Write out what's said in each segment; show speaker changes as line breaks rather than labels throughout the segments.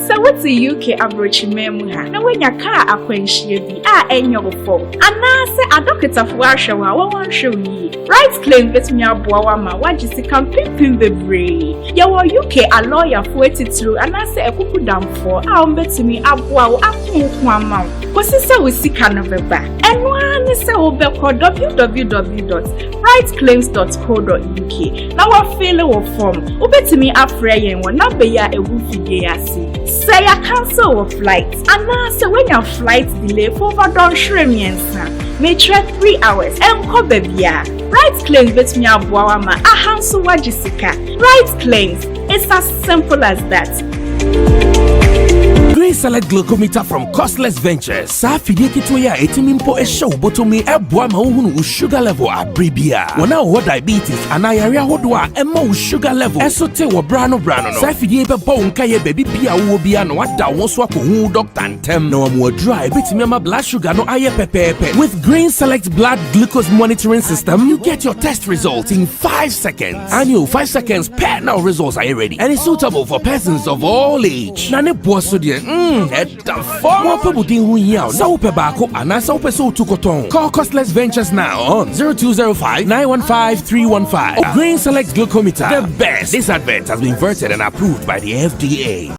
So what's the UK abrochi memuha? Na when your car akwenshie bi enyo fo. Ana se adokita fo ahwe wa wan hwe yi. Right claim betumi aboa wa ma wagisi kan pimpin bebre. Ya wo UK a lawyer fo etitru ana se ekuku damfo a betumi aboa wo afonko ama. Kosi se we sika no beba. Eno ani se wo be ko www.rightclaims.co.uk. Na wa fill wo form. Wo betumi afre yen wo number ya ewu figure ase. Say a cancel of flights. And now say when your flight delay for over don shremiensa. May trek 3 hours. Enko bebia. Right claims betumi aboa ma ahanso wajisika. Right claims. It's as simple as that.
Green Select Glucometer from Costless Ventures. Safidi kitwaya etimimpo show botomi eboa ma uhunu sugar level abribia. Wana wo diabetes anayaria hodwa emma sugar level. Esote wo brano no. Safidi epe po nkaye baby bia wo bia no wada won so akohu doctor ntem. Na wo dry betimi ma blood sugar no aye pepepe. With Green Select blood glucose monitoring system, you get your test results in 5 seconds. And you 5 seconds per now results are ready. And it's suitable for persons of all age. Na ne boa so de at the form of Call Costless Ventures now on 0205-915-315. Green Select Glucometer, the best. This advert has been vetted and approved by the FDA.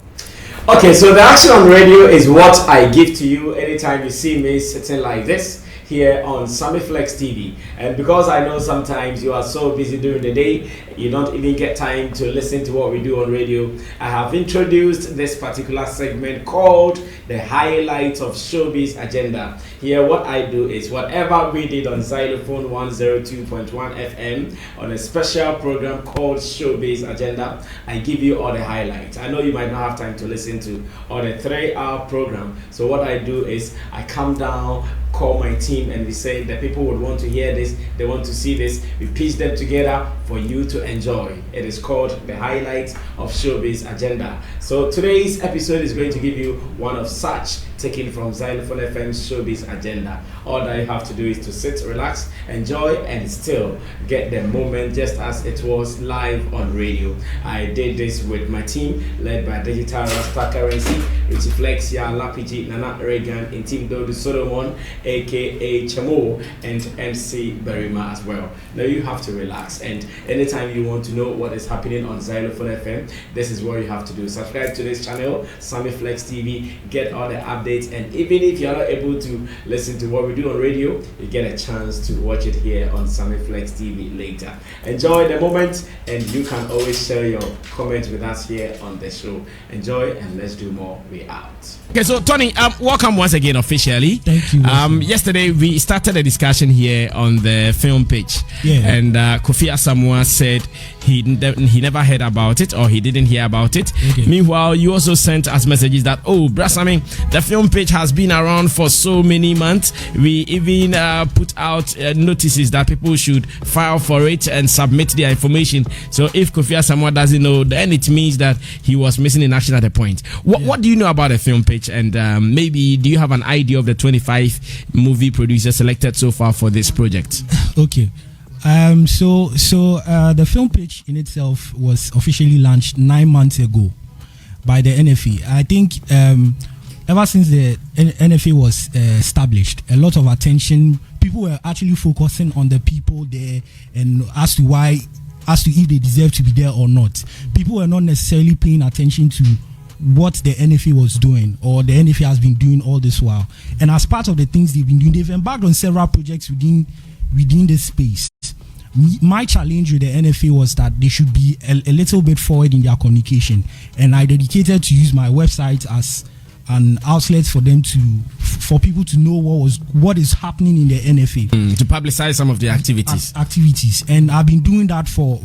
Okay, so the action on radio is what I give to you anytime you see me sitting like this here on Sammy Flex TV. And because I know sometimes you are so busy during the day, you don't even get time to listen to what we do on radio, I have introduced this particular segment called the highlights of Showbiz Agenda. Here what I do is whatever we did on Xylophone 102.1 FM on a special program called Showbiz Agenda, I give you all the highlights. I know you might not have time to listen to all the 3-hour program, so what I do is I come down, call my team, and we say the people would want to hear this, they want to see this, we piece them together for you to enjoy. It is called the highlights of Showbiz Agenda. So today's episode is going to give you one of such, taken from Xylophone FM's Showbiz Agenda. All that you have to do is to sit, relax, enjoy, and still get the moment just as it was live on radio. I did this with my team led by Digital Rasta Currency, Richie Flex, Ya Lapiji, Nana Reagan, and Team Dodu Solomon, aka Chamo, and MC Berima as well. Now you have to relax, and anytime you want to know what is happening on Xylophone FM, this is what you have to do. Subscribe to this channel, Sammy Flex TV, get all the updates, and even if you are not able to listen to what we do on radio, you get a chance to watch it here on Sammy Flex TV later. Enjoy the moment, and you can always share your comments with us here on the show. Enjoy, and let's do more. We're out.
Okay, so Tony, welcome once again officially.
Thank you.
Yesterday we started a discussion here on the film page, and Kofi Asamoah said he never heard about it, or he didn't hear about it.
Okay.
Meanwhile, you also sent us messages that, oh, Brasami, the film page has been around for so many months. We even put out notices that people should file for it and submit their information. So if Kofi Asamoah doesn't know, then it means that he was missing in action at a point. What do you know about the film page? And maybe do you have an idea of the 25 movie producers selected so far for this project?
Okay. So the film page in itself was officially launched 9 months ago by the NFA. I think ever since the NFA was established, a lot of attention, people were actually focusing on the people there and as to if they deserve to be there or not. People were not necessarily paying attention to what the NFA was doing, or the NFA has been doing all this while. And as part of the things they've been doing, they've embarked on several projects within this space. My challenge with the NFA was that they should be a little bit forward in their communication, and I dedicated to use my website as an outlet for them for people to know what is happening in the NFA,
to publicize some of the activities.
And I've been doing that for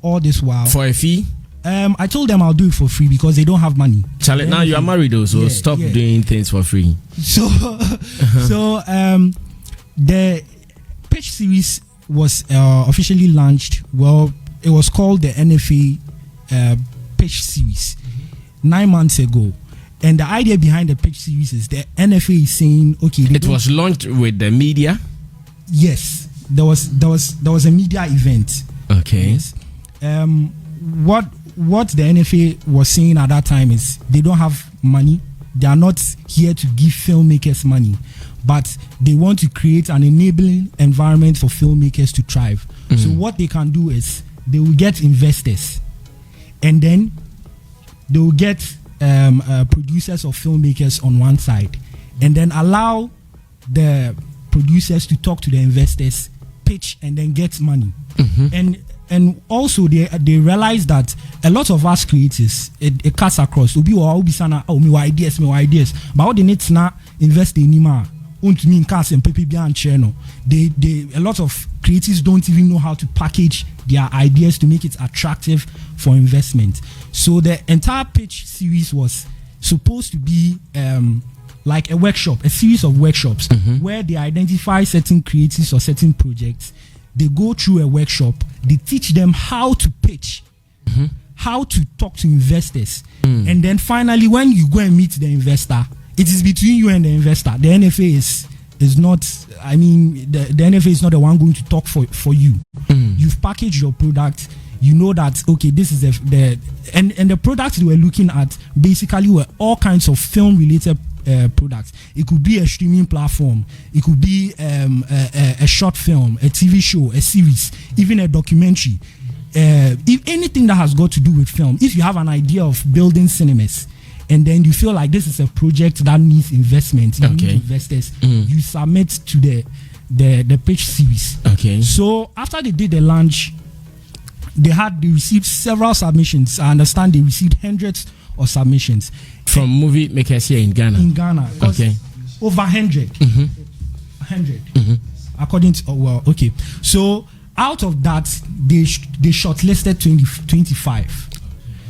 all this while.
For a fee?
I told them I'll do it for free because they don't have money.
Charlie, now you are married though, so stop doing things for free.
So, the pitch series was officially launched. Well, it was called the NFA pitch series 9 months ago. And the idea behind the pitch series is the NFA is saying, okay,
it was launched with the media.
Yes, there was a media event.
Okay.
Yes. What what the NFA was saying at that time is they don't have money. They are not here to give filmmakers money, but they want to create an enabling environment for filmmakers to thrive. So what they can do is they will get investors, and then they will get producers or filmmakers on one side, and then allow the producers to talk to the investors, pitch, and then get money. And also they realize that a lot of us creators, it cuts across. Obi sana me ideas, but what they need to now invest in Nima. They a lot of creators don't even know how to package their ideas to make it attractive for investment. So the entire pitch series was supposed to be like a workshop, a series of workshops where they identify certain creators or certain projects. They go through a workshop, they teach them how to pitch, how to talk to investors. And then finally, when you go and meet the investor, it is between you and the investor. The NFA is not, I mean, the NFA is not the one going to talk for you. You've packaged your product. You know that, okay, this is and the products they were looking at basically were all kinds of film related products. It could be a streaming platform, it could be a short film, a TV show, a series, even a documentary. If anything that has got to do with film, if you have an idea of building cinemas and then you feel like this is a project that needs investment, you need investors, you submit to the pitch series. So after they did the launch, they received several submissions. I understand they received hundreds of submissions
from movie makers here in Ghana.
Over 100. 100. According to So out of that, they shortlisted 25.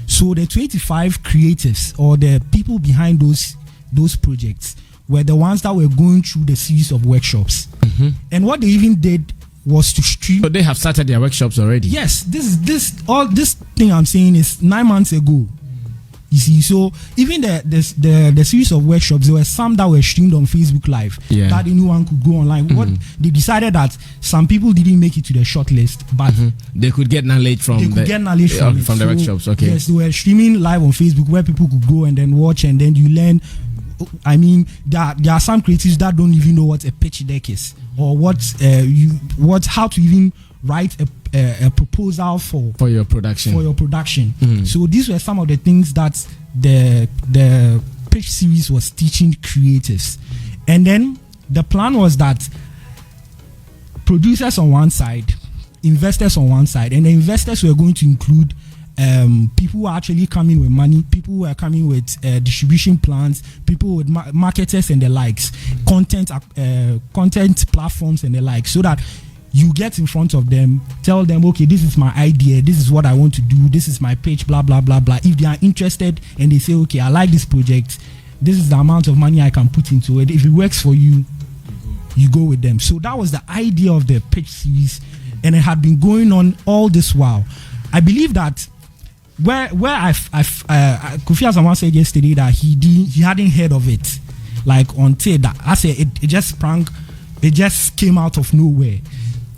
So the 25 creatives or the people behind those projects were the ones that were going through the series of workshops. And what they even did was to stream.
So they have started their workshops already.
Yes, this thing I'm saying is 9 months ago. You see, so even the series of workshops, there were some that were streamed on Facebook Live that anyone could go online. What they decided that some people didn't make it to the shortlist, but
they could get knowledge from the workshops.
Yes, they were streaming live on Facebook where people could go and then watch, and then you learn. I mean, there are some creatives that don't even know what a pitch deck is or how to even write a proposal for your production. So these were some of the things that the pitch series was teaching creatives. And then the plan was that producers on one side, investors on one side, and the investors were going to include people who are actually coming with money, people who are coming with distribution plans, people with marketers and the likes, content platforms and the likes, so that you get in front of them, tell them, okay, this is my idea, this is what I want to do, this is my pitch, blah, blah, blah, blah. If they are interested and they say, okay, I like this project, this is the amount of money I can put into it. If it works for you, you go with them. So that was the idea of the pitch series, and it had been going on all this while. I believe that where Kofi Asama said yesterday that he hadn't heard of it, like until that I said it just came out of nowhere.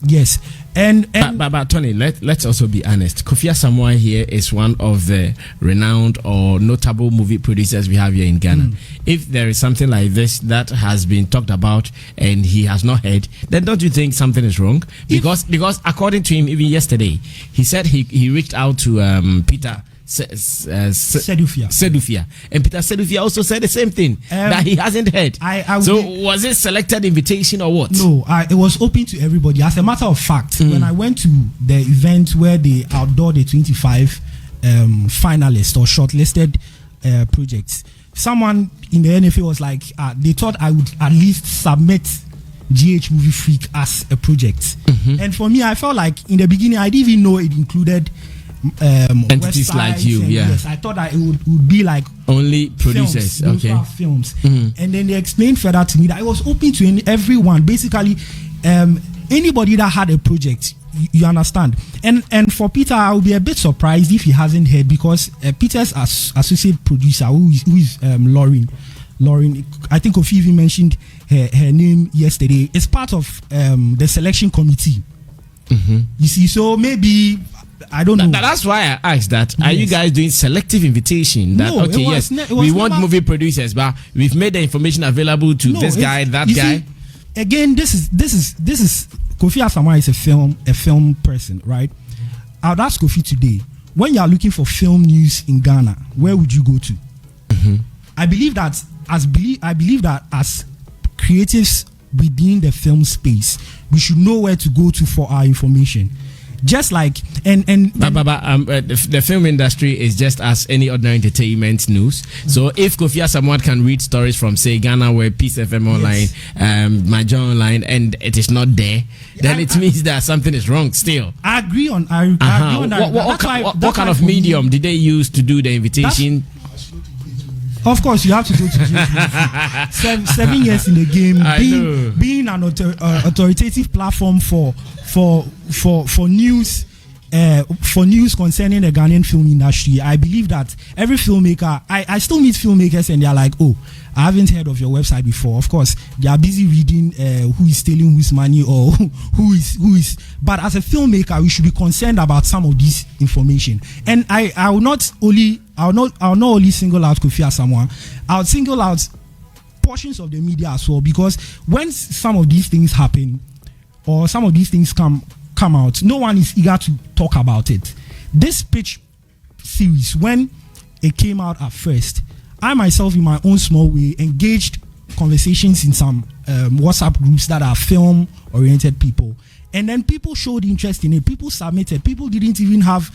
Yes, but
Tony, let's also be honest. Kofi Asama here is one of the renowned or notable movie producers we have here in Ghana. If there is something like this that has been talked about and he has not heard, then don't you think something is wrong? Because according to him, even yesterday, he said he reached out to Peter Sedufia, and Peter Sedufia also said the same thing, that he hasn't heard. Was it selected invitation or what?
No, it was open to everybody. As a matter of fact, when I went to the event where they outdoored the 25 finalists or shortlisted projects, someone in the NFA was like, they thought I would at least submit GH Movie Freak as a project. And for me, I felt like in the beginning I didn't even know it included
entities like you.
Yes, I thought that it would be like
only producers,
films. And then they explained further to me that it was open to everyone, basically anybody that had a project. You understand? And for Peter, I would be a bit surprised if he hasn't heard, because Peter's associate producer, who is Lauren, I think Kofi even mentioned her name yesterday, is part of the selection committee You see, so maybe I don't know.
That's why I asked that. Are you guys doing selective invitation? That
No,
okay, yes, we want movie producers, but we've made the information available to this guy, that guy.
See, again, this is Kofi Asamoah is a film person, right? I'd ask Kofi today, when you are looking for film news in Ghana, where would you go to? I believe that as creatives within the film space, we should know where to go to for our information. Just like the film industry is just as any ordinary entertainment news. So if Kofi Asamoah can read stories from say Ghana where Peace FM online, Major online, and it is not there, then it means that something is wrong. Still, I agree on that.
What kind of medium did they use to do the invitation?
Of course, you have to go to jail. 7 years in the game, being an authoritative platform for news concerning the Ghanaian film industry. I believe that every filmmaker, I still meet filmmakers and they are like, oh, I haven't heard of your website before. Of course, they are busy reading who is stealing whose money or who is. But as a filmmaker, we should be concerned about some of this information. And I will not only single out Kofi Asamoah. I'll single out portions of the media as well, because when some of these things happen or some of these things come out, no one is eager to talk about it. This pitch series, when it came out at first, I myself, in my own small way, engaged conversations in some WhatsApp groups that are film-oriented people. And then people showed interest in it. People submitted. People didn't even have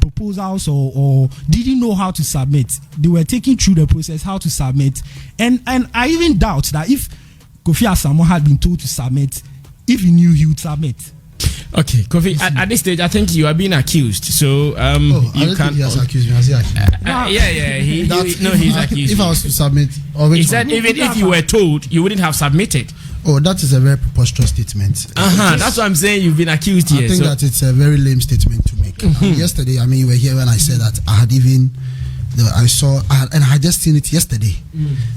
proposals or didn't know how to submit. They were taking through the process, how to submit. And I even doubt that if Kofi Asamoah had been told to submit, if he knew he would submit.
Okay, Kofi, at this stage, I think you are being accused. So you can't.
He has accused me. Has he accused?
He's accused.
If I was to submit,
he said even if you were told, you wouldn't have submitted.
Oh, that is a very preposterous statement.
That's what I'm saying. You've been accused here.
I think that it's a very lame statement to make. Yesterday, I mean, you were here when I said that I had just seen it yesterday.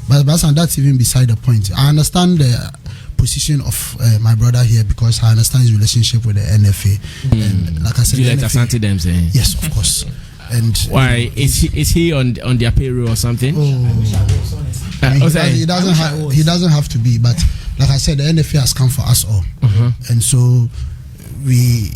But that's even beside the point. I understand the position of my brother here because I understand his relationship with the NFA. And like I said, yes, of course. And
why is he on their payroll or something?
He doesn't have to be, but like I said, the NFA has come for us all, and so we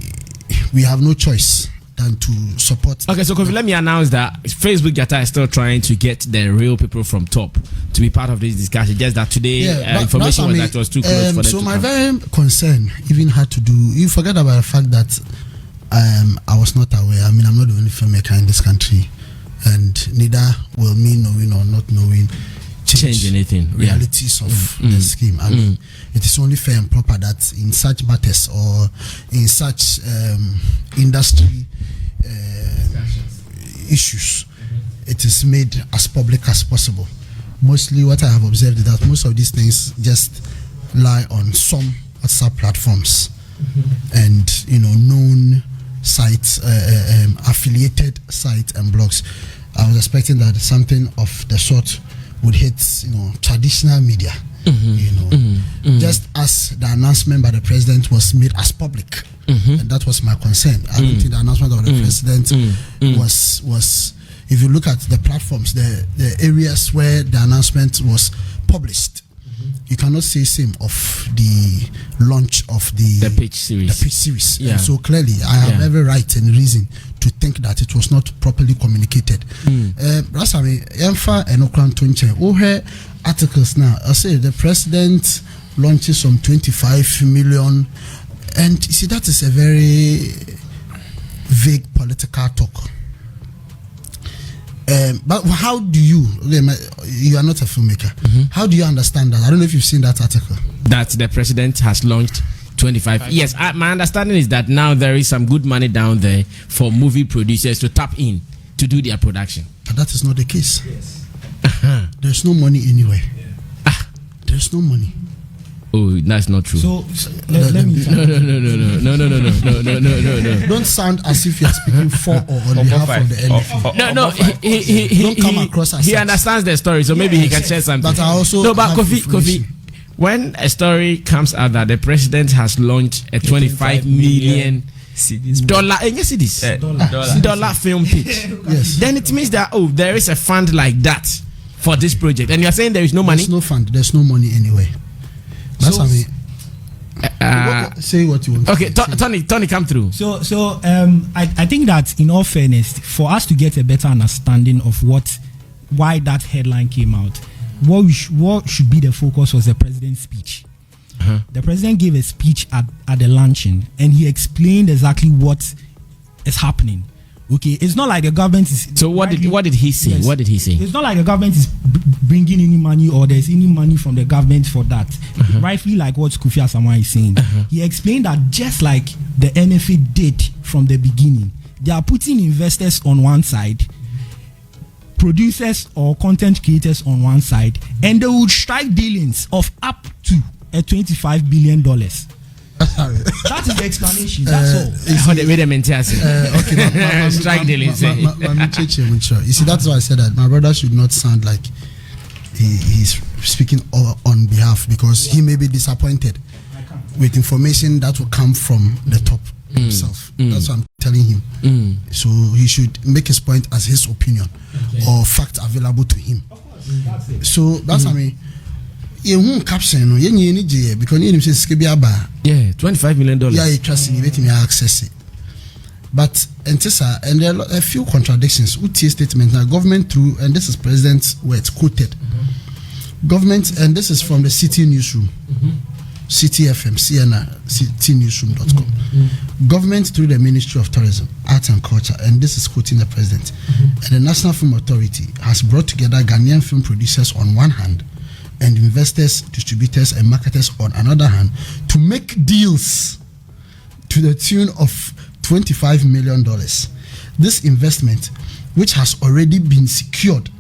have no choice than to support.
Okay, so Kofi, let me announce that Facebook Jata is still trying to get the real people from top to be part of this discussion. Just that today information was that it was too close for them.
So my very concern even had to do. You forget about the fact that I was not aware. I mean, I'm not the only filmmaker in this country, and neither will me knowing or not knowing change anything. Realities of the scheme. I mean, it is only fair and proper that in such matters or in such industry issues, it is made as public as possible. Mostly, what I have observed is that most of these things just lie on some WhatsApp platforms and known sites, affiliated sites and blogs. I was expecting that something of the sort would hit traditional media, just as the announcement by the president was made as public, and that was my concern. I don't think the announcement of the president was. If you look at the platforms, the areas where the announcement was published, you cannot say same of the launch of the
pitch series.
Yeah. And so clearly, I have every right and reason to think that it was not properly communicated. Rasami, Emfa and Okrantunche, articles now. I say the president launches some 25 million, and you see that is a very vague political talk. But how do you are not a filmmaker, how do you understand that? I don't know if you've seen that article.
That the president has launched 25. Yes, my understanding is that now there is some good money down there for movie producers to tap in to do their production.
But that is not the case. Yes. There's no money anywhere. There's no money.
Oh, that's not true.
So let me.
No.
Don't sound as if you are speaking for or on behalf of the NFA.
No. He
don't come across as
he understands the story, so maybe he can share something.
But I also
Kofi. when a story comes out that the president has launched a 25 million dollar dollar film pitch,
Yes.
then it means that there is a fund like that for this project, and you are saying there is no money.
There's no fund. There's no money anyway. That's
So-
how we say what you want.
Okay,
to say.
Tony, come through.
So I think that in all fairness, for us to get a better understanding of why that headline came out, what should be the focus was the president's speech. The president gave a speech at the luncheon, and he explained exactly what is happening. Okay, it's not like the government is.
So what did he say?
Yes.
What did he say?
It's not like the government is bringing any money or there's any money from the government for that. Rightfully, like what Kofi Asamoah is saying, he explained that just like the NFA did from the beginning, they are putting investors on one side, producers or content creators on one side, and they would strike dealings of up to $25 billion. That is the explanation. That's all.
Okay.
Strike dealings.
You see, that's why I said that my brother should not sound like he's speaking on behalf, because he may be disappointed with information that will come from the top himself. That's what I'm telling him. So he should make his point as his opinion or fact available to him. So that's I mean. Caption no yenye because you say
$25 million.
Yeah, you trust me, let me access it. But and there are a few contradictions. UTA statement now government through, and this is president's words quoted. Government, and this is from the City Newsroom, City FM, Siena, citynewsroom.com. Government through the Ministry of Tourism, Arts and Culture, and this is quoting the president, and the National Film Authority has brought together Ghanaian film producers on one hand, and investors, distributors, and marketers on another hand, to make deals to the tune of $25 million. This investment, which has already been secured,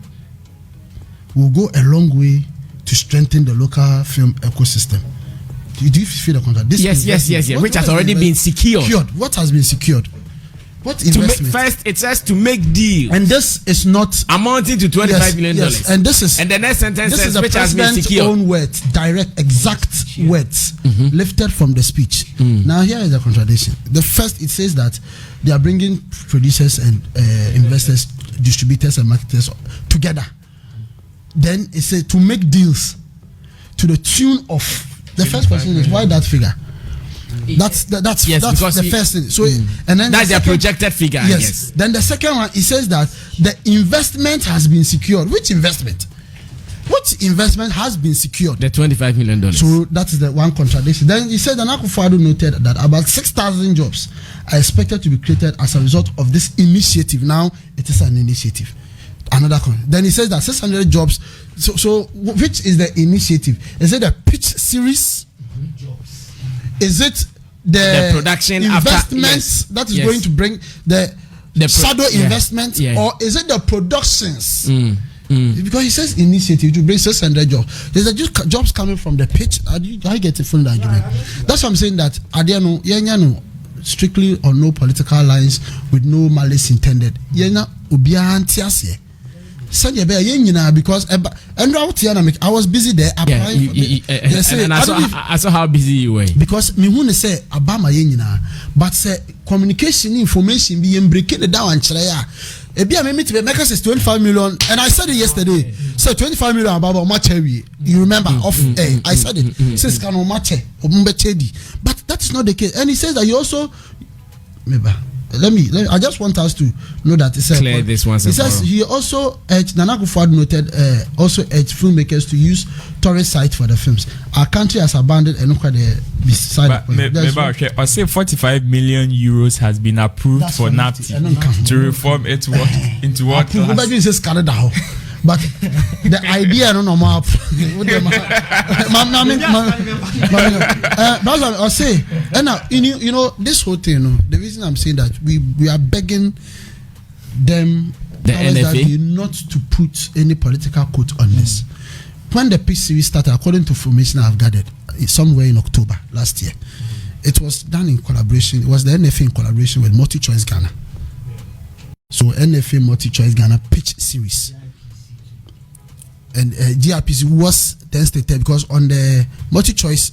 will go a long way to strengthen the local film ecosystem. Do you feel the contract?
Yes. Which has already been secured.
What has been secured? What investment?
First, it says to make deals,
and this is not
amounting to $25 million.
Yes. And this is,
and the next sentence
this
says
is the
which has been
president's
secured.
own words, direct, exact words lifted from the speech. Now here is the contradiction. The first, it says that they are bringing producers and investors, distributors and marketers together. Then it says to make deals to the tune of. The first question is why that figure? That's the first thing. So and then
that's their projected figure. Yes.
Then the second one, it says that the investment has been secured. Which investment? Which investment has been secured?
The $25 million.
So that is the one contradiction. Then he said that Akufo-Addo noted that about 6,000 jobs are expected to be created as a result of this initiative. Now it is an initiative. Then he says that 600 jobs. So which is the initiative? Is it a pitch series? Is it the
production
investments that is going to bring the shadow investment, or is it the productions? Because he says initiative to bring 600 jobs. There's just jobs coming from the pitch. I get it from the argument. That's why I'm saying that Adiano, strictly on no political lines, with no malice intended. Because I was busy there applying
and I saw how busy you were.
Because me who say Obama but say communication information be breaking it down and Makers is 25 million, and I said it yesterday. So 25 million about match. You remember off air? I said it. Says can match but that is not the case. And he says that he also let me I just want us to know that it's
clear this once.
He says he also urged Nana Akufo-Addo noted also urged filmmakers to use tourist sites for the films. Our country has abandoned and look at the beside
I say 45 million euros has been approved for NAPTI to reform its work into what class?
But the idea no more. I'll say, and now you know this whole thing. The reason I'm saying that we are begging them not to put any political quote on this. When the peace series started, according to information I've gathered, somewhere in October last year, it was done in collaboration. It was the NFA in collaboration with Multi Choice Ghana. So NFA Multi Choice Ghana pitch series. and GRPC was then stated because on the multi-choice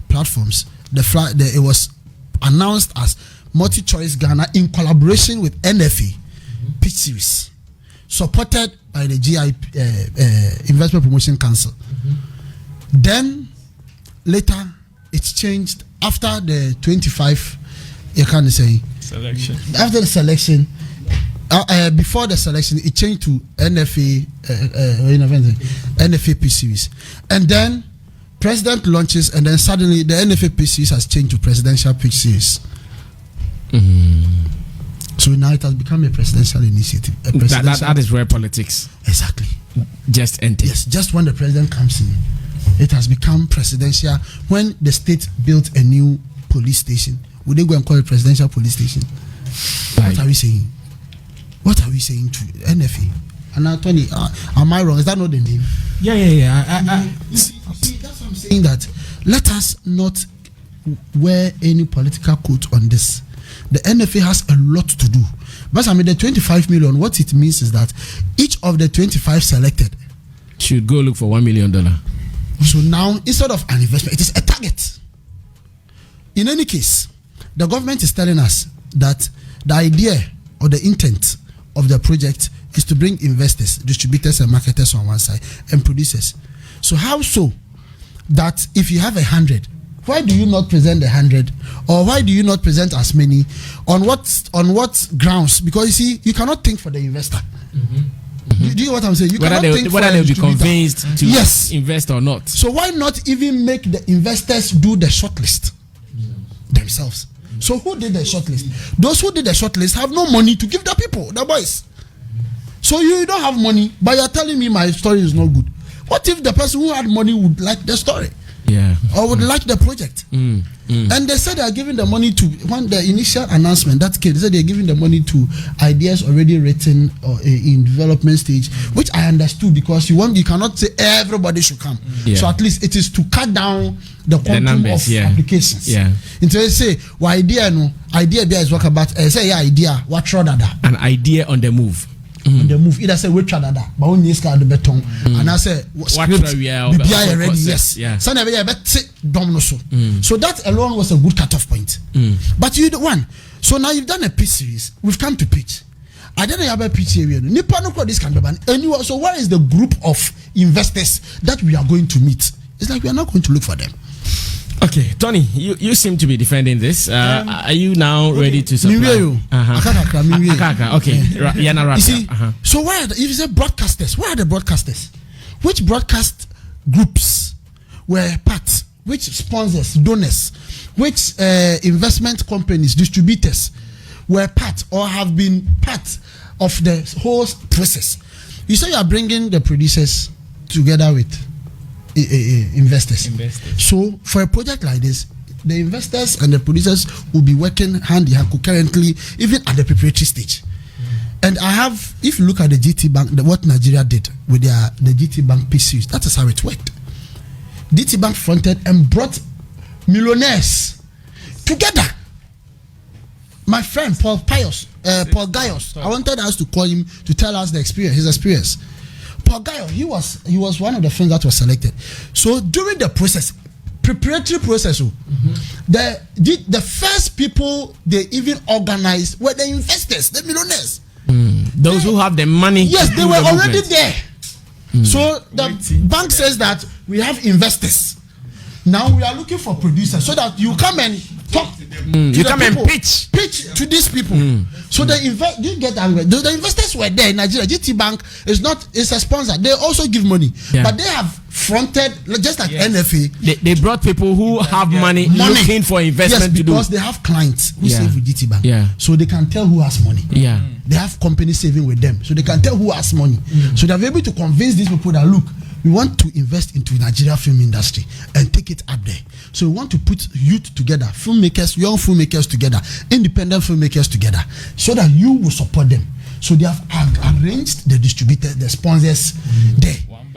platforms, it was announced as multi-choice Ghana in collaboration with NFA pitch series, supported by the Investment Promotion Council. Then later it changed after the 25. You can't say
selection.
After the selection, before the selection, it changed to NFA NFA pitch series, and then president launches, and then suddenly the NFA pitch series has changed to presidential pitch series. So now it has become a presidential initiative.
That is where politics
exactly
just enters.
Yes, just when the president comes in, it has become presidential. When the state built a new police station, would they go and call it presidential police station? What are we saying? What are we saying to NFA? And now, Tony, am I wrong? Is that not the name?
Yeah.
See, that's what I'm saying. That let us not wear any political coat on this. The NFA has a lot to do. But I mean, the 25 million, what it means is that each of the 25 selected
should go look for $1 million.
So now, instead of an investment, it is a target. In any case, the government is telling us that the idea or the intent of the project is to bring investors, distributors and marketers on one side and producers. So how so that if you have 100, why do you not present 100, or why do you not present as many? On what grounds? Because you see, you cannot think for the investor. Do you know what I'm saying? You
whether they'll be convinced to invest or not.
So why not even make the investors do the shortlist themselves? So who did the shortlist? Those who did the shortlist have no money to give the people, the boys. So you don't have money, but you're telling me my story is not good. What if the person who had money would like the story?
Yeah.
Or would like the project? And they said they are giving the money to, when the initial announcement that came, they said they're giving the money to ideas already written or in development stage, which I understood, because you cannot say everybody should come. So at least it is to cut down the quantum numbers, of applications. And so they say, well, idea there is work about say idea what
an idea on the move.
On the move, either say we try that, but when you scan the beton, and I say script ready, yes. So that alone was a good cutoff point. But you one, so now you've done a pitch series. We've come to pitch. I don't have a pitch area. Nipa no this can be anyway. So where is the group of investors that we are going to meet? It's like we are not going to look for them.
Okay, Tony, you seem to be defending this. Are you now ready to supply? Okay,
you see, so where if you say broadcasters, where are the broadcasters? Which broadcast groups were part? Which sponsors, donors, which investment companies, distributors were part or have been part of the whole process? You say you are bringing the producers together with investors. So for a project like this, the investors and the producers will be working hand in hand concurrently, even at the preparatory stage. And I have, if you look at the GT Bank, what Nigeria did with the GT Bank PCs, that is how it worked. GT Bank fronted and brought millionaires together. My friend Paul Gaius, I wanted us to call him to tell us his experience. Paul Gaius, he was one of the friends that was selected. So during the process, preparatory process, the first people they even organized were the investors, the millionaires.
Those who have the money.
Yes, they were already there. So the bank says that we have investors. Now we are looking for producers so that you come and talk to them.
You come and pitch
to these people. So the investors were there in Nigeria. GT Bank is a sponsor. They also give money, but they have fronted just like NFA.
They brought people who have money looking for investment to do.
Because they have clients who save with GT Bank, so they can tell who has money. They have companies saving with them, so they can tell who has money. So they're able to convince these people that look, we want to invest into Nigeria film industry and take it up there. So we want to put youth together, filmmakers, young filmmakers together, independent filmmakers together, so that you will support them. So they have arranged the distributors, the sponsors there. One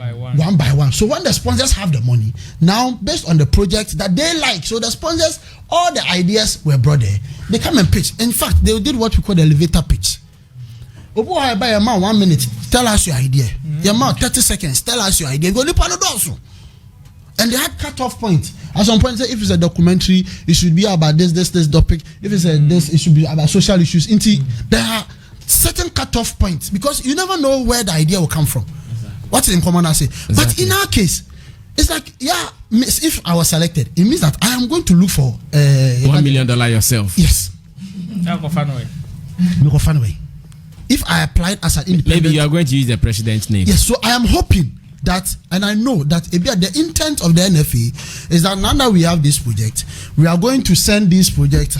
by one. So when the sponsors have the money, now based on the project that they like, so the sponsors, all the ideas were brought there. They come and pitch. In fact, they did what we call the elevator pitch. Obo I buy a man 1 minute, tell us your idea. Your man 30 seconds, tell us your idea. Go live on the. And they had cut-off point. At some point, say if it's a documentary, it should be about this topic. If it's this, it should be about social issues. There are certain cut-off points because you never know where the idea will come from. Exactly. What is in common I say? Exactly. But in our case, it's like, yeah, if I was selected, it means that I am going to look for
$1 million yourself.
Yes. If I applied as an independent,
maybe you are going to use the president's name.
Yes, so I am hoping that, and I know that the intent of the NFA is that now that we have this project, we are going to send this project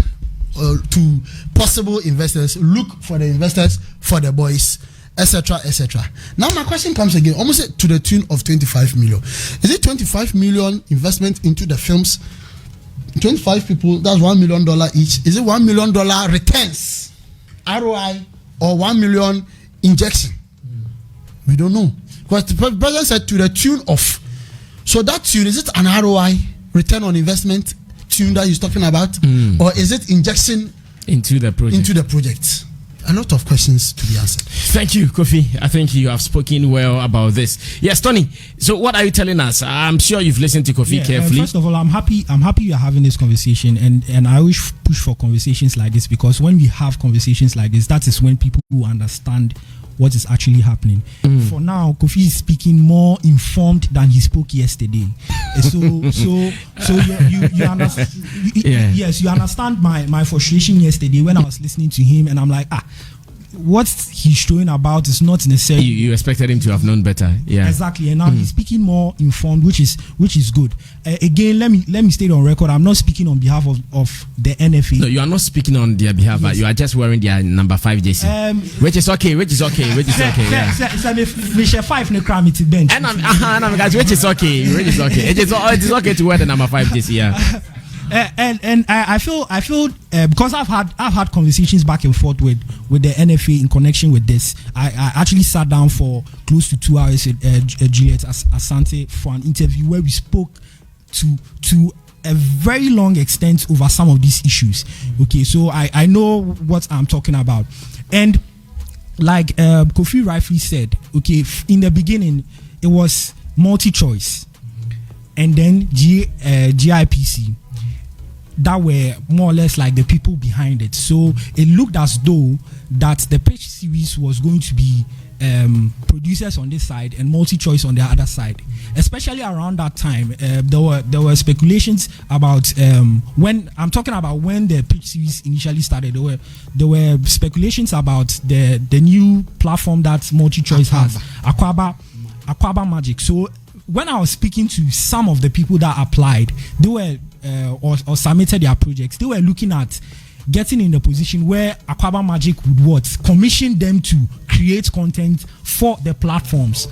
to possible investors, look for the investors for the boys, etc., etc. Now my question comes again, almost to the tune of 25 million. Is it 25 million investment into the films? 25 people, that's $1 million each. Is it $1 million returns, ROI, or 1 million injection? We don't know. Because the president said to the tune of. So that tune, is it an ROI, return on investment tune that he's talking about? Or is it injection
into the
project? A lot of questions to be answered.
Thank you, Kofi. I think you have spoken well about this. Yes, Tony. So what are you telling us? I'm sure you've listened to Kofi carefully.
First of all, I'm happy you are having this conversation, and I always push for conversations like this, because when we have conversations like this, that is when people will understand what is actually happening. For now, Kofi is speaking more informed than he spoke yesterday. So you understand. Yes, you understand my frustration yesterday when I was listening to him, and I'm like, what he's showing about is not necessarily.
You expected him to have known better. Yeah,
exactly. And now he's speaking more informed, which is good. Again, let me state on record, I'm not speaking on behalf of the NFA.
No, you are not speaking on their behalf. Yes. You are just wearing their number 5 jersey, which is okay. Yes.
Michelle 5 ne cram it bench.
And which is okay. It is okay to wear the number 5 jersey. Yeah.
And I feel because I've had conversations back and forth with the NFA in connection with this. I actually sat down for close to 2 hours with Juliet Asante for an interview where we spoke to a very long extent over some of these issues. Okay, so I know what I'm talking about, and like Kofi rightfully said, okay, in the beginning it was multi-choice, and then GIPC. That were more or less like the people behind it. So it looked as though that the pitch series was going to be producers on this side and multi-choice on the other side. Especially around that time, there were speculations about when I'm talking about when the pitch series initially started. There were speculations about the new platform that multi-choice has, Aquaba Magic. So when I was speaking to some of the people that applied, they were or submitted their projects, they were looking at getting in a position where Aquaba Magic would commission them to create content for the platforms.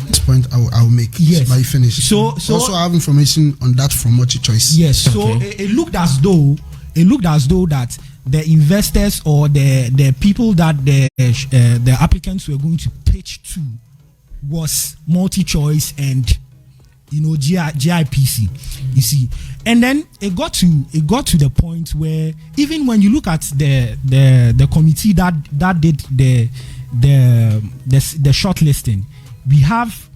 This point I'll make.
Yes.
By finish.
So
also I have information on that from multi-choice.
Yes. So it looked as though that the investors or the people that the applicants were going to pitch to was multi-choice and GIPC, you see. And then it got to the point where even when you look at the committee that did the shortlisting, we have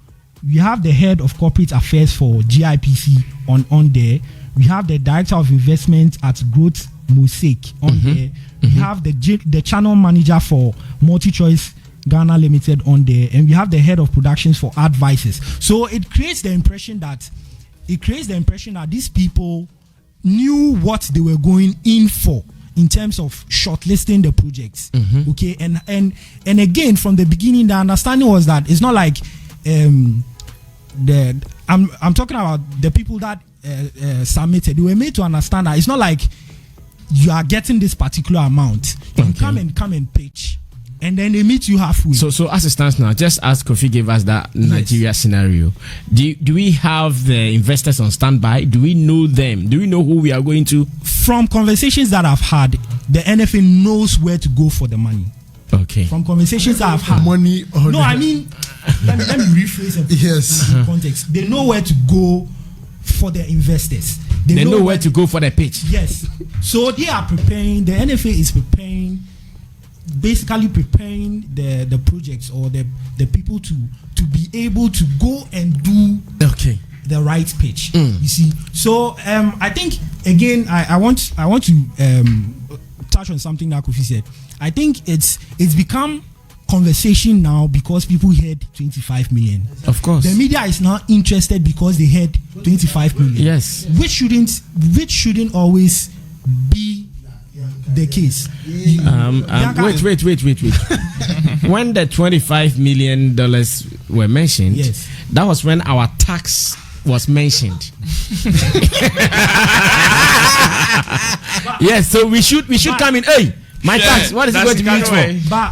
the head of corporate affairs for GIPC on there. We have the director of investment at Growth Mosaic on there. We have the channel manager for Multi-Choice Ghana Limited on there, and we have the head of productions for Advices. So it creates the impression that these people knew what they were going in for in terms of shortlisting the projects. Okay, and again from the beginning, the understanding was that it's not like I'm talking about the people that submitted. They were made to understand that it's not like you are getting this particular amount. You come and pitch, and then they meet you halfway. So
as it stands now, just as Kofi gave us that Nigeria scenario, do we have the investors on standby? Do we know them? Do we know who we are going to?
From conversations that I've had, the NFA knows where to go for the money.
Okay.
From conversations that I've had.
Money.
No, I mean, let me rephrase it.
Yes.
In context. They know where to go for their investors.
They know where to go for the pitch.
Yes. So they are preparing. The NFA is preparing basically preparing the projects or the people to be able to go and do the right pitch. You see, so I think again I want to touch on something that Kofi said. I think it's become conversation now because people heard 25 million.
Of course,
the media is now interested because they heard 25 million.
Yes,
which shouldn't always be the case.
Wait. When the $25 million were mentioned,
yes,
that was when our tax was mentioned. Yes, so we should come in. Hey, my tax, what is it going to be used for?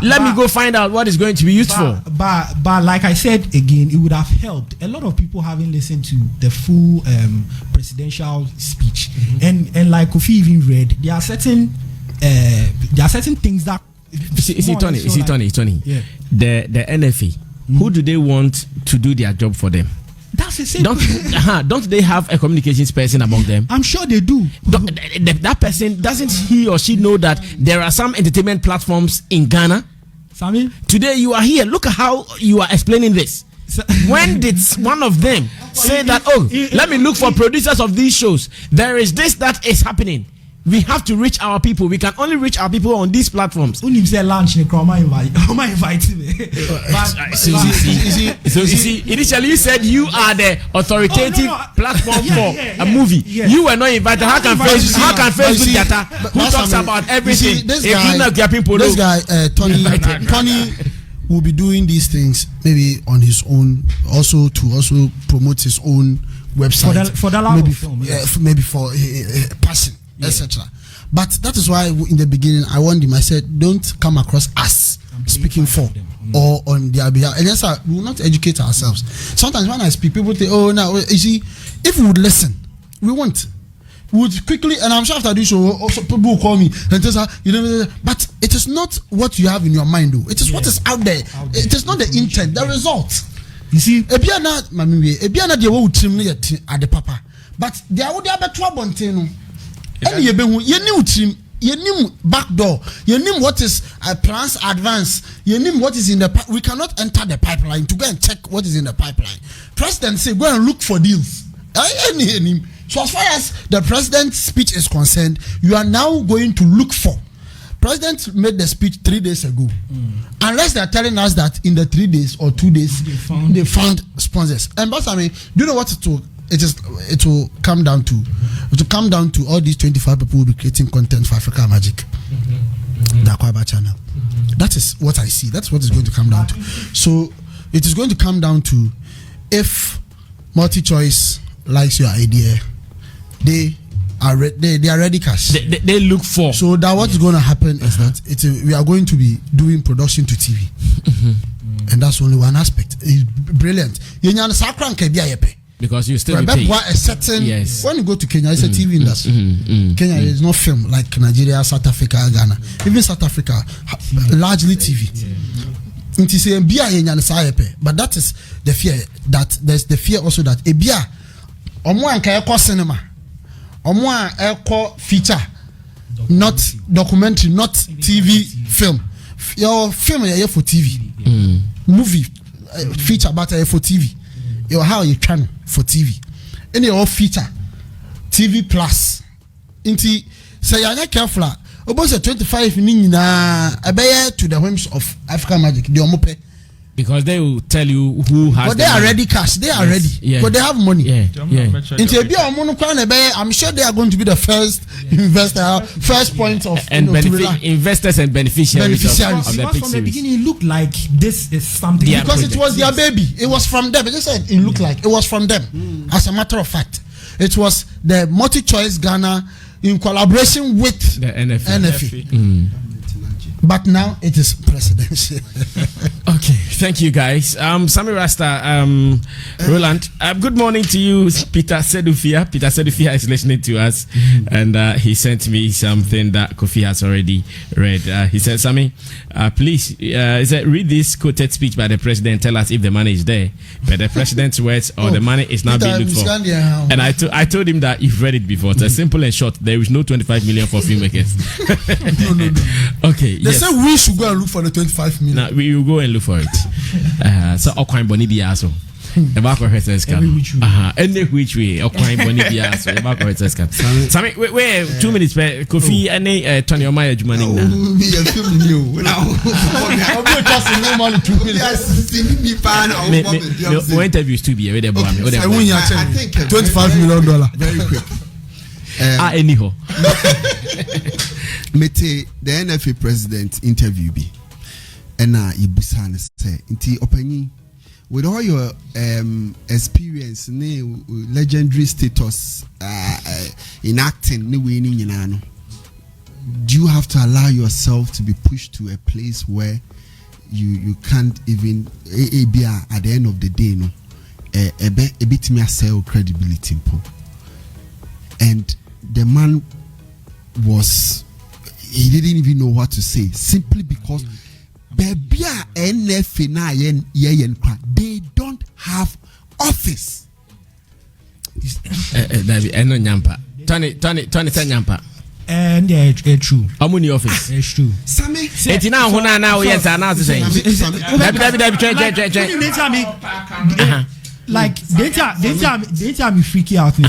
Let me go find out what it's going to be used for.
But like I said again, it would have helped. A lot of people haven't listened to the full presidential speech, and like Kofi even read, there are certain things that. Tony. Yeah.
The NFA, who do they want to do their job for them?
That's the same.
Don't they have a communications person among them?
I'm sure they do.
That person, doesn't he or she know that there are some entertainment platforms in Ghana?
Sammy,
today you are here. Look at how you are explaining this. When did one of them say that? Oh, let me look for producers of these shows. There is this that is happening. We have to reach our people. We can only reach our people on these platforms.
Only say lunch invite me.
So you see, initially you said you are the authoritative platform for a movie. You were not invited. How can Facebook data who talks about everything?
This guy, Tony will be doing these things maybe on his own, also to promote his own website
for the love of film,
maybe for a person. Etc. But that is why in the beginning I warned him. I said, don't come across us speaking for or on their behalf. And yes, we will not educate ourselves. Sometimes when I speak, people say, oh, now you see, if we would listen, we won't. We would quickly, and I'm sure after this show, also people will call me and tell us, but it is not what you have in your mind, though. It is what is out there. It is not the intent, the result. You see, Ebiana, they will trim at the papa, but they are trouble. And you knew trim, you knew backdoor, you knew what is plans advance, you knew what is in the we cannot enter the pipeline to go and check what is in the pipeline. President say go and look for deals. So as far as the president's speech is concerned, you are now going to look for. President made the speech 3 days ago. Unless they are telling us that in the 3 days or 2 days they found sponsors. And but I mean, do you know what it will come down to? It will come down to all these 25 people who will be creating content for Africa Magic, the Akwaba channel. That is what I see. That's what it's going to come down to. So it is going to come down to if MultiChoice likes your idea, they are ready cash.
They look for.
So that what is going to happen is that we are going to be doing production to TV, and that's only one aspect. It's brilliant.
Because you still be
paid. Yes. When you go to Kenya, it's a TV industry. Kenya is not film like Nigeria, South Africa, Ghana. Even South Africa, largely TV. But that is the fear. That there's the fear also that ebia omo cinema, omo feature, not documentary, not TV film. Your film is here for TV. Movie feature but for TV. You how you channel for TV. Any all feature TV plus. Inti say you not careful. About 25 nina abaya to the whims of Africa Magic. The omope.
Because they will tell you who has.
But they are ready cash. They are ready. Because they have money. I'm sure they are going to be the first investor, first point of
investors and beneficiaries.
Of the from the beginning, it looked like this is something.
Because it was their baby. It was from them. They just said it looked like it was from them. As a matter of fact, it was the MultiChoice Ghana in collaboration with
the NFA.
But now it is presidential.
Okay, thank you guys. Sammy Rasta, Roland. Good morning to you, Peter Sedufia. Peter Sedufia is listening to us, and he sent me something that Kofi has already read. He said, Sammy, please, read this quoted speech by the president. Tell us if the money is there. But the president's words or the money is not being looked for. And I told him that you've read it before. It's simple and short. There is no 25 million for filmmakers.
No.
Okay.
They say we should go and look for the 25 million.
Nah, we will go and look for it. So Okwan Boni Biaso. About Professor Scam. Any which way, Okwan Boni Biaso. About Professor Scam. Sammy, wait, 2 minutes. Kofi, any Tony Omaya Jumaning now.
We are filming you now. I'm not just in normal 2 minutes.
No interviews to be ready.
I think $25 million. Very quick.
Anyhow.
Mete the NFA president interview be and Ibusan say inti openi with all your experience legendary status in acting do you have to allow yourself to be pushed to a place where you can't even at the end of the day a bit me sell credibility and the man he didn't even know what to say simply because baby they don't have office. Tony nyampa.
And it's true.
How many office?
It's true.
Sammy,
it's now yes, I'm not saying.
Like data me freaky out.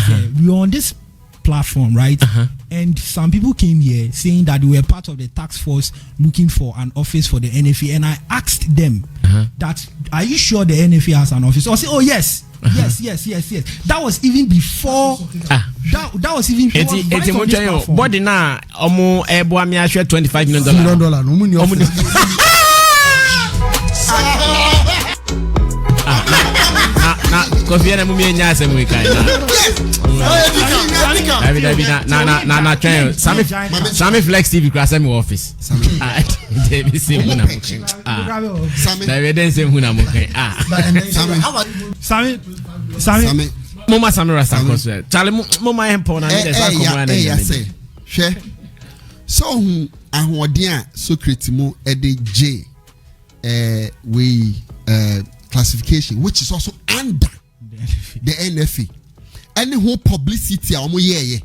We are on this platform, right? And some people came here saying that they were part of the task force looking for an office for the NFA, and I asked them that, are you sure the NFA has an office? Or say, oh yes. Yes. That was even before. That was even before.
Body na omo ebo mi ashwe $25 million. Na Kofi na mumie nya asem we kai na na train Sammy Flex TV class me office David say huna Sammy David say huna mo kai Sammy mama Sammy rasta cause Charlie mama empo na dey say komo na
say hwe so ahoden a secret mu e dey J we classification which is also under the NFA. Any whole publicity omo ye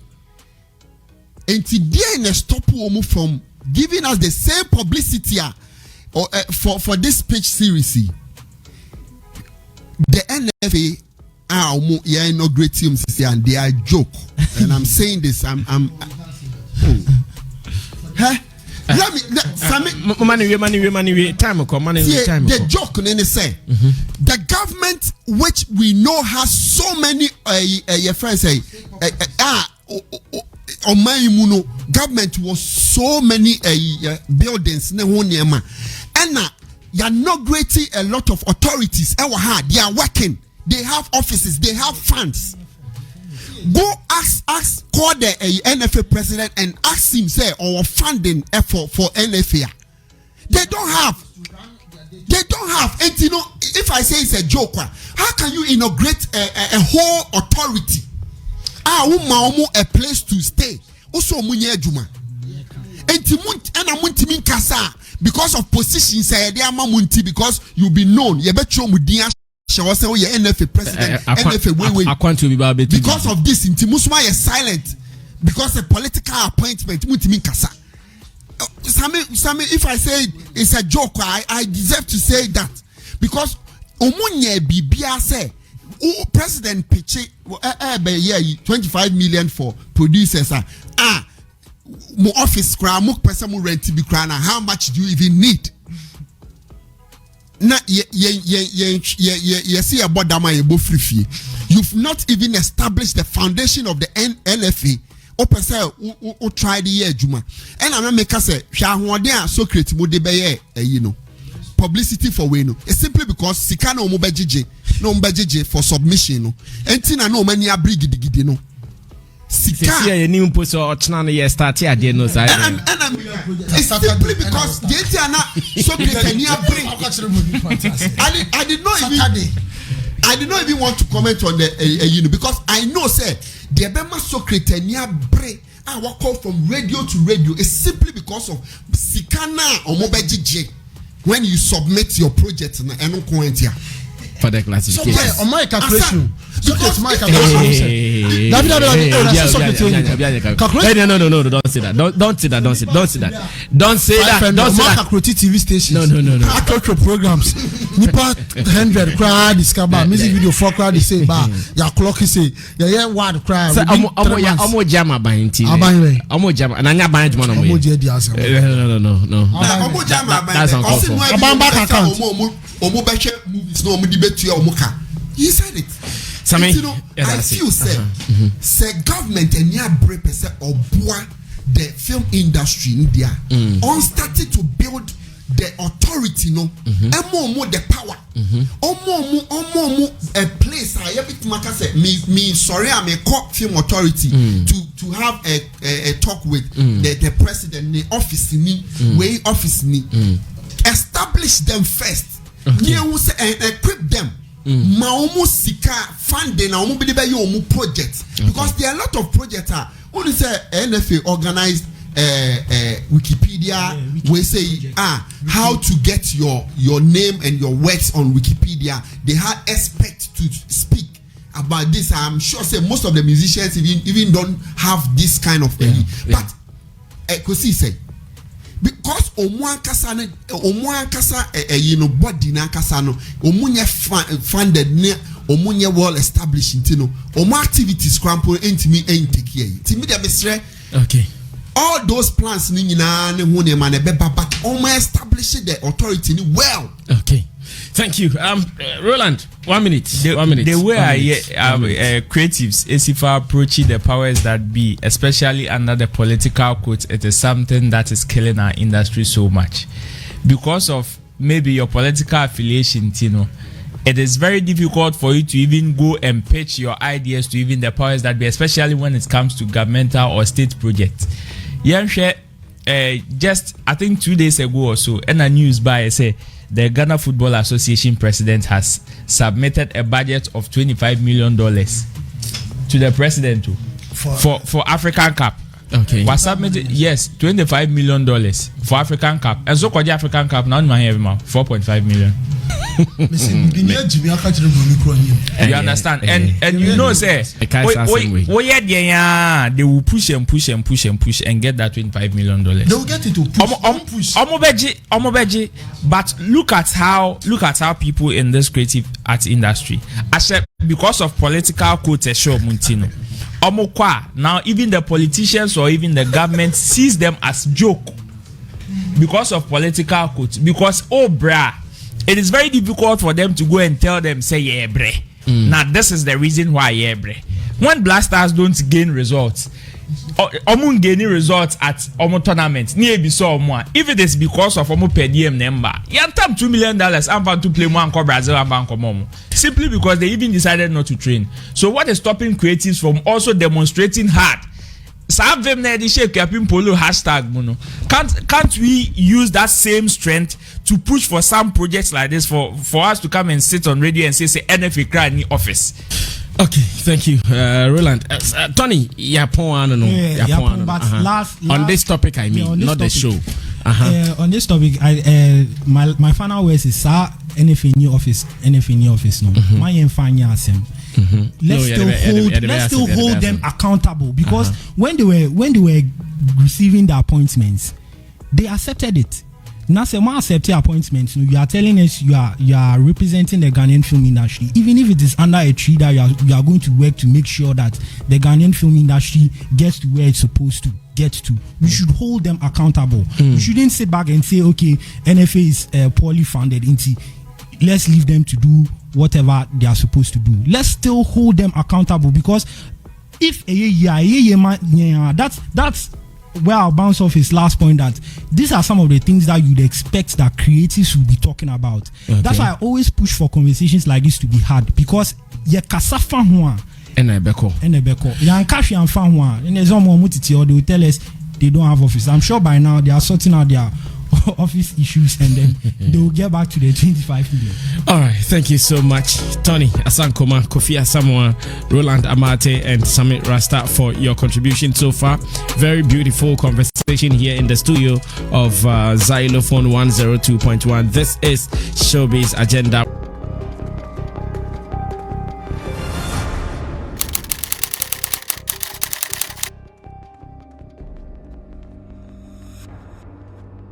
and today stop omo from giving us the same publicity for this speech series. The NFA omo ye inaugurate him and they are joke. And I'm saying this let me money time come money time. The joke say the government which we know has so many your friends say on my government was so many buildings and you're inaugurating a lot of authorities they are working, they have offices, they have funds. Go call the NFA president and ask him say our funding effort for NFA. They don't have. And you know, if I say it's a joke, how can you inaugurate a whole authority? A place to stay. Also munye juma. And kasa because of positions because you be known. You bet you mudia. NFA president, NFA because of this, Intimusuma is silent because the political appointment. Sammy, if I say it's a joke, I deserve to say that because Omunye Bibia say President Piche 25 million for producers. Mo office cry, mo person mo rent be cry. How much do you even need? Na see about dama ebo free. You've not even established the foundation of the NFA. Open say o try the year juma. And I'm make say hwa hoden so create mo de be publicity for we no. It's simply because sika na omo bejeje for submission no. Enti na no mani abri gidigidi no. Sika
ye ni mpo so otna no ye start here dey no side.
And it's simply because the enti na so create ni abri. I did not even want to comment on the because I know say the Bema Socrates bre I walk off from radio to radio is simply because of Sikana or Mobeji when you submit your project and
for the classification.
So on my calculation,
because
my calculation.
No, don't say that. Don't say that. Don't say that. Don't say that. Don't say that.
Calculate TV stations.
No.
Calculate programs. Nipa 100 crowd discover music video 4 crowd say ba ya clock say ya word crowd.
Omo jama bainti. Omo jama na nya ban jama no mo.
Omo je di asem.
No. Omo jama ban.
That's uncomfortable.
Abamba account.
Omo beche movies no omo debate you omo ka. He said it.
Sammy,
you know, I feel say government and ya break percent or boy the film industry in India on started to build the authority, no, and more the power, more a place. I everything matter say me sorry I'm a court film authority to have a talk with the president, the office me, way office me, establish them first, and equip them. Ma almost sika funding na omo believe you omo project because there are a lot of projects only say NFA organized Wikipedia we say how to get your name and your works on Wikipedia. They had experts to speak about this. I'm sure say most of the musicians even don't have this kind of but Kosi say because omuankasa you know body na nkasa no omunye funded ne omunye well established ntino omu activities crampo entimi take here timi de mesre
okay
all those plans ni nyina ne ho ne ma na beba but omu establish the authority ni well.
Okay, thank you. Roland, 1 minute.
The way creatives Esifa approaching the powers that be, especially under the political quote, it is something that is killing our industry so much. Because of maybe your political affiliation, Tino, it is very difficult for you to even go and pitch your ideas to even the powers that be, especially when it comes to governmental or state projects. Just I think 2 days ago or so, in a news by say the Ghana Football Association president has submitted a budget of $25 million to the president for African Cup.
Okay.
Was submitted $25 million for African Cup. And so called the African Cup now in my head 4.5 million. You understand? And you know say they will push and get that $25 million.
They will get it to
push. But look at how people in this creative art industry, because of political quotation, Muntino. Now even the politicians or even the government sees them as joke because of political quotes. Because it is very difficult for them to go and tell them say yeah bre. Now this is the reason why yeah bre. When Blasters don't gain results, omun gaining results at omo tournament near be so more. If it is because of omo per diem number, you tap $2 million and to play one Brazil and bank momo. Simply because they even decided not to train. So what is stopping creatives from also demonstrating hard? Some them they shake polo hashtag mono. Can't we use that same strength to push for some projects like this for us to come and sit on radio and say NFA cry in the office?
Okay, thank you, Roland. Tony, on this topic, I mean, not the show.
On this topic, my final words is NFA new office, no. My let's still hold them accountable because when they were receiving the appointments, they accepted it. Now, say more accepted appointments. You are telling us you are representing the Ghanaian film industry, even if it is under a tree that you are going to work to make sure that the Ghanaian film industry gets to where it's supposed to get to. We should hold them accountable. You shouldn't sit back and say, okay, NFA is poorly funded. Let's leave them to do whatever they are supposed to do. Let's still hold them accountable because if that's where I'll bounce off his last point that these are some of the things that you'd expect that creatives will be talking about. Okay. That's why I always push for conversations like this to be had because ye kasafa hua
enebeko
yan kashi and fan hua and there's more mutiti or they will tell us they don't have office. I'm sure by now they are sorting out their office issues and then they will get back to the 25 million.
All right, thank you so much, Tony Asankoma, Kofi Asamoah, Roland Amate, and Sammy Rasta for your contribution so far. Very beautiful conversation here in the studio of Xylophone 102.1. This is Showbiz Agenda.